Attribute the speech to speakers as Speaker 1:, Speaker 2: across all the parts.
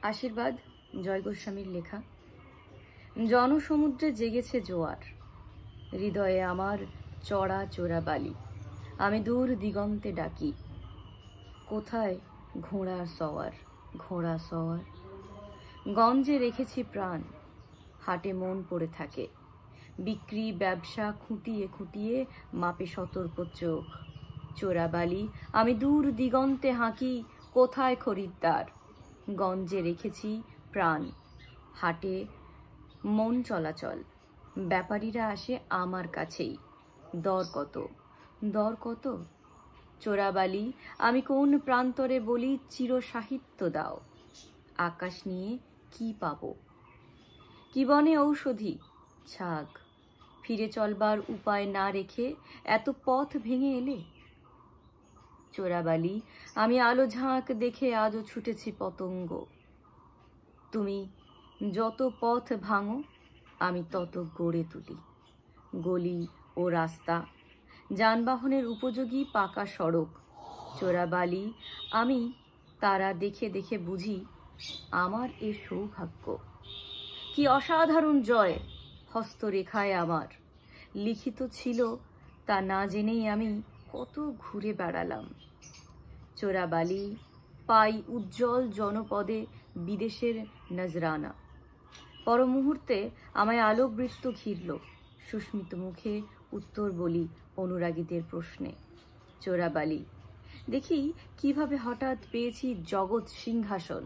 Speaker 1: আশীর্বাদ জয় গোস্বামীর লেখা। জনসমুদ্রে জেগেছে জোয়ার, হৃদয়ে আমার চড়া চোরা বালি। আমি দূর দিগন্তে ডাকি, কোথায় ঘোড়া সওয়ার, ঘোড়া সওয়ার। গঞ্জে রেখেছি প্রাণ, হাটে মন পড়ে থাকে। বিক্রি ব্যবসা খুঁটিয়ে খুঁটিয়ে মাপে সতর্ক চোখ। চোরাবালি আমি দূর দিগন্তে হাঁকি, কোথায় খরিদ্দার। গঞ্জে রেখেছি প্রাণ, হাটে মন চলাচল। ব্যাপারীরা আসে আমার কাছেই, দর কত, দর কত। চোরাবালি আমি কোন প্রান্তরে বলি, চির সাহিত্য দাও। আকাশ নিয়ে কি পাবো, কি বনে ঔষধি ছাগ। ফিরে চলবার উপায় না রেখে এত পথ ভেঙে এলে। চোরাবালি আমি আলো ঝাঁক দেখে আজও ছুটেছি পতঙ্গ। তুমি যত পথ ভাঙো আমি তত গড়ে তুলি। গলি ও রাস্তা, যানবাহনের উপযোগী পাকা সড়ক। চোরাবালি আমি তারা দেখে দেখে বুঝি আমার এ সৌভাগ্য। কি অসাধারণ জয় হস্তরেখায় আমার লিখিত ছিল, তা না জেনেই আমি কত ঘুরে বেড়ালাম। চোরাবালি পাই উজ্জ্বল জনপদে বিদেশের নজরানা। পর মুহূর্তে আমায় আলোকবৃত্ত ঘিরল, সুস্মিত মুখে উত্তর বলি অনুরাগীদের প্রশ্নে। চোরাবালি দেখি কিভাবে হঠাৎ পেয়েছি জগৎ সিংহাসন।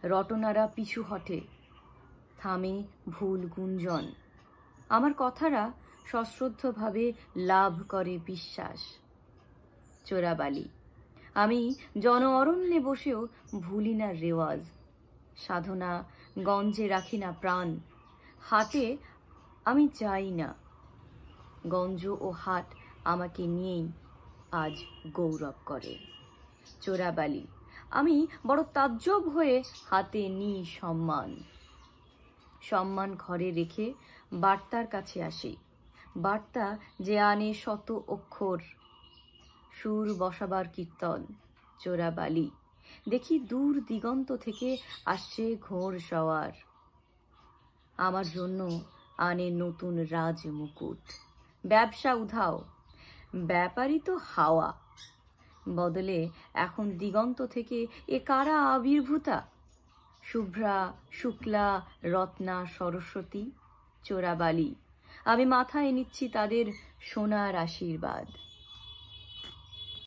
Speaker 1: রটনারা পিছু হটে, থামে ভুল গুঞ্জন। আমার কথারা সশ্রদ্ধভাবে লাভ করে বিশ্বাস। চোরাবালি আমি জন অরণ্যে বসেও ভুলি না রেওয়াজ। সাধনা গঞ্জে রাখি না প্রাণ, হাটে আমি চাই না। গঞ্জ ও হাট আমাকে নিয়েই আজ গৌরব করে। চোরাবালি আমি বড় তাজ্জব হয়ে হাতে নিই সম্মান। সম্মান ঘরে রেখে বার্তার কাছে আসি, বার্তা যে আনে শত অক্ষর। সুর বসাবার কীর্তন। চোরাবালি দেখি দূর দিগন্ত থেকে আসছে ঘোড় সওয়ার। আমার জন্য আনে নতুন রাজ মুকুট। ব্যবসা উধাও, ব্যাপারই তো হাওয়া। বদলে এখন দিগন্ত থেকে এ কারা আবির্ভূতা। শুভ্রা শুক্লা রত্না সরস্বতী। চোরাবালি আমি মাথায় নিচ্ছি তাদের সোনার আশীর্বাদ।